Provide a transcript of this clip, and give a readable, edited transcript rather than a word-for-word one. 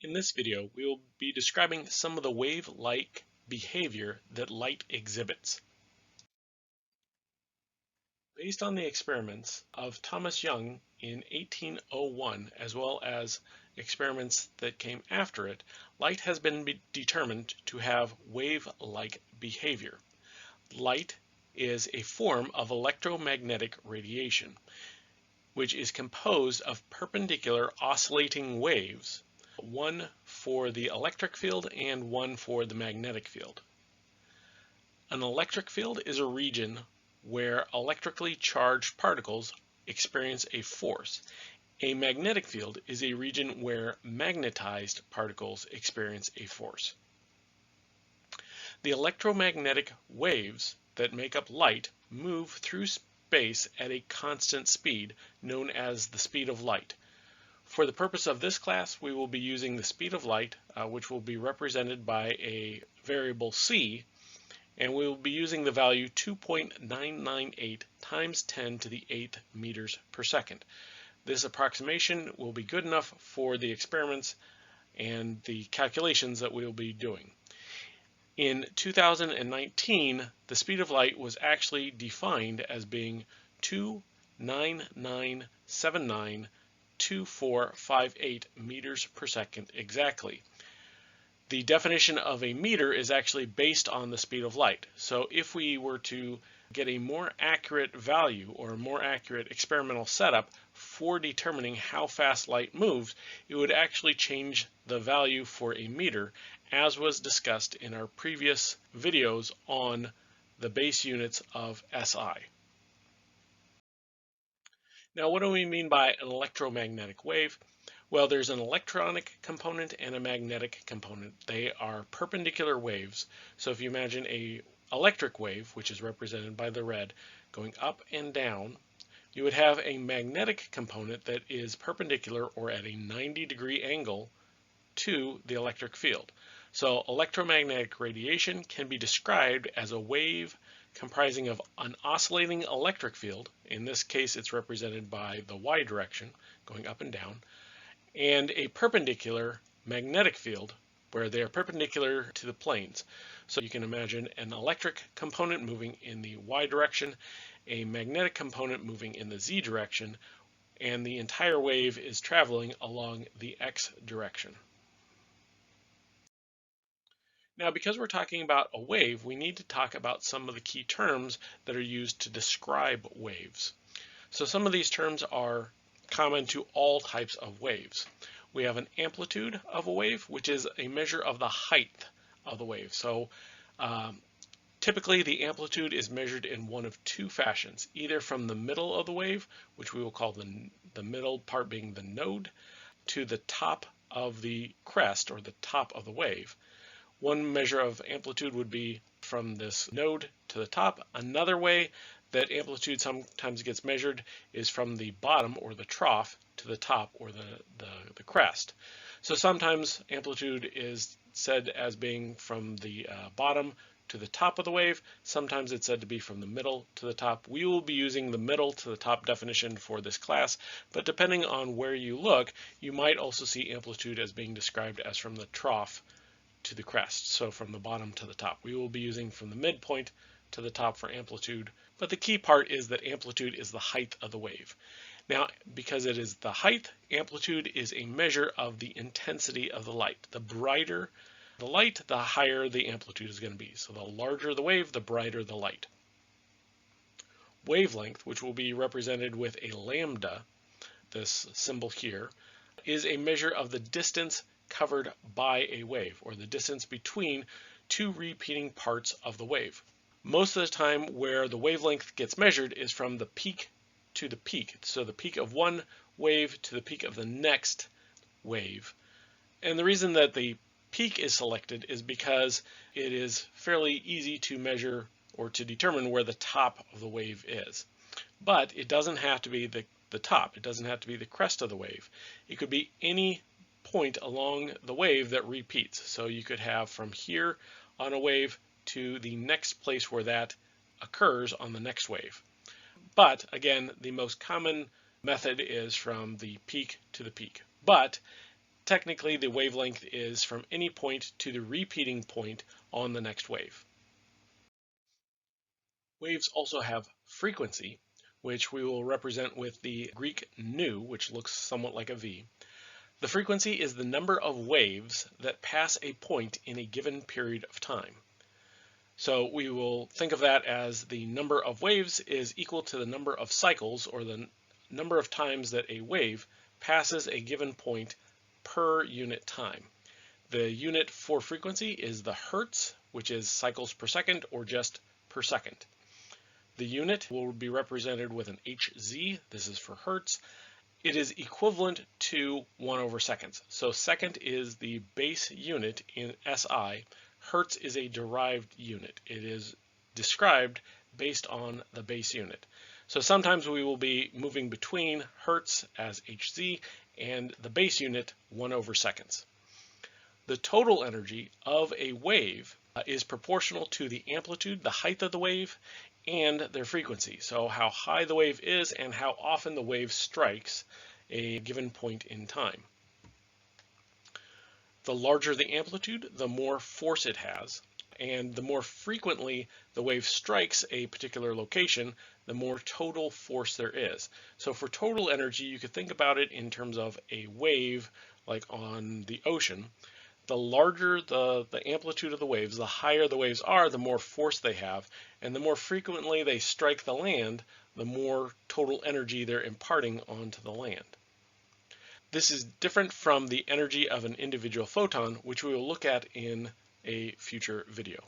In this video, we will be describing some of the wave-like behavior that light exhibits. Based on the experiments of Thomas Young in 1801, as well as experiments that came after it, light has been determined to have wave-like behavior. Light is a form of electromagnetic radiation, which is composed of perpendicular oscillating waves, one for the electric field and one for the magnetic field. An electric field is a region where electrically charged particles experience a force. A magnetic field is a region where magnetized particles experience a force. The electromagnetic waves that make up light move through space at a constant speed, known as the speed of light. For the purpose of this class, we will be using the speed of light, which will be represented by a variable c, and we will be using the value 2.998 times 10 to the 8th meters per second. This approximation will be good enough for the experiments and the calculations that we will be doing. In 2019, the speed of light was actually defined as being 29979.2458 meters per second exactly. The definition of a meter is actually based on the speed of light. So if we were to get a more accurate value or a more accurate experimental setup for determining how fast light moves, it would actually change the value for a meter, as was discussed in our previous videos on the base units of SI. Now, what do we mean by an electromagnetic wave? Well, there's an electronic component and a magnetic component. They are perpendicular waves. So if you imagine an electric wave, which is represented by the red, going up and down, you would have a magnetic component that is perpendicular or at a 90-degree angle to the electric field. So electromagnetic radiation can be described as a wave comprising of an oscillating electric field. In this case, it's represented by the y direction, going up and down, and a perpendicular magnetic field where they are perpendicular to the planes. So you can imagine an electric component moving in the y direction, a magnetic component moving in the z direction, and the entire wave is traveling along the x direction. Now, because we're talking about a wave, we need to talk about some of the key terms that are used to describe waves. So some of these terms are common to all types of waves. We have an amplitude of a wave, which is a measure of the height of the wave. So typically the amplitude is measured in one of two fashions, either from the middle of the wave, which we will call the middle part being the node, to the top of the crest or the top of the wave. One measure of amplitude would be from this node to the top. Another way that amplitude sometimes gets measured is from the bottom or the trough to the top or the crest. So sometimes amplitude is said as being from the bottom to the top of the wave. Sometimes it's said to be from the middle to the top. We will be using the middle to the top definition for this class, but depending on where you look, you might also see amplitude as being described as from the trough to the crest, so from the bottom to the top. We will be using from the midpoint to the top for amplitude, but the key part is that amplitude is the height of the wave. Now, because it is the height, amplitude is a measure of the intensity of the light. The brighter the light, the higher the amplitude is going to be. So the larger the wave, the brighter the light. Wavelength, which will be represented with a lambda, this symbol here, is a measure of the distance covered by a wave, or the distance between two repeating parts of the wave. Most of the time where the wavelength gets measured is from the peak to the peak. So the peak of one wave to the peak of the next wave. And the reason that the peak is selected is because it is fairly easy to measure or to determine where the top of the wave is. But it doesn't have to be the top. It doesn't have to be the crest of the wave. It could be any point along the wave that repeats. So you could have from here on a wave to the next place where that occurs on the next wave. But again, the most common method is from the peak to the peak. But Technically, the wavelength is from any point to the repeating point on the next wave. Waves also have frequency, which we will represent with the Greek nu, which looks somewhat like a V. The frequency is the number of waves that pass a point in a given period of time. So we will think of that as the number of waves is equal to the number of cycles, or the number of times that a wave passes a given point per unit time. The unit for frequency is the hertz, which is cycles per second or just per second. The unit will be represented with an Hz. This is for hertz. It is equivalent to 1/seconds. So second is the base unit in SI. Hertz is a derived unit. It is described based on the base unit. So sometimes we will be moving between hertz as Hz and the base unit 1/seconds. The total energy of a wave is proportional to the amplitude, the height of the wave, and their frequency. So how high the wave is and how often the wave strikes a given point in time. The larger the amplitude, the more force it has, and the more frequently the wave strikes a particular location, the more total force there is. So for total energy, you could think about it in terms of a wave like on the ocean. The larger the amplitude of the waves, the higher the waves are, the more force they have, and the more frequently they strike the land, the more total energy they're imparting onto the land. This is different from the energy of an individual photon, which we will look at in a future video.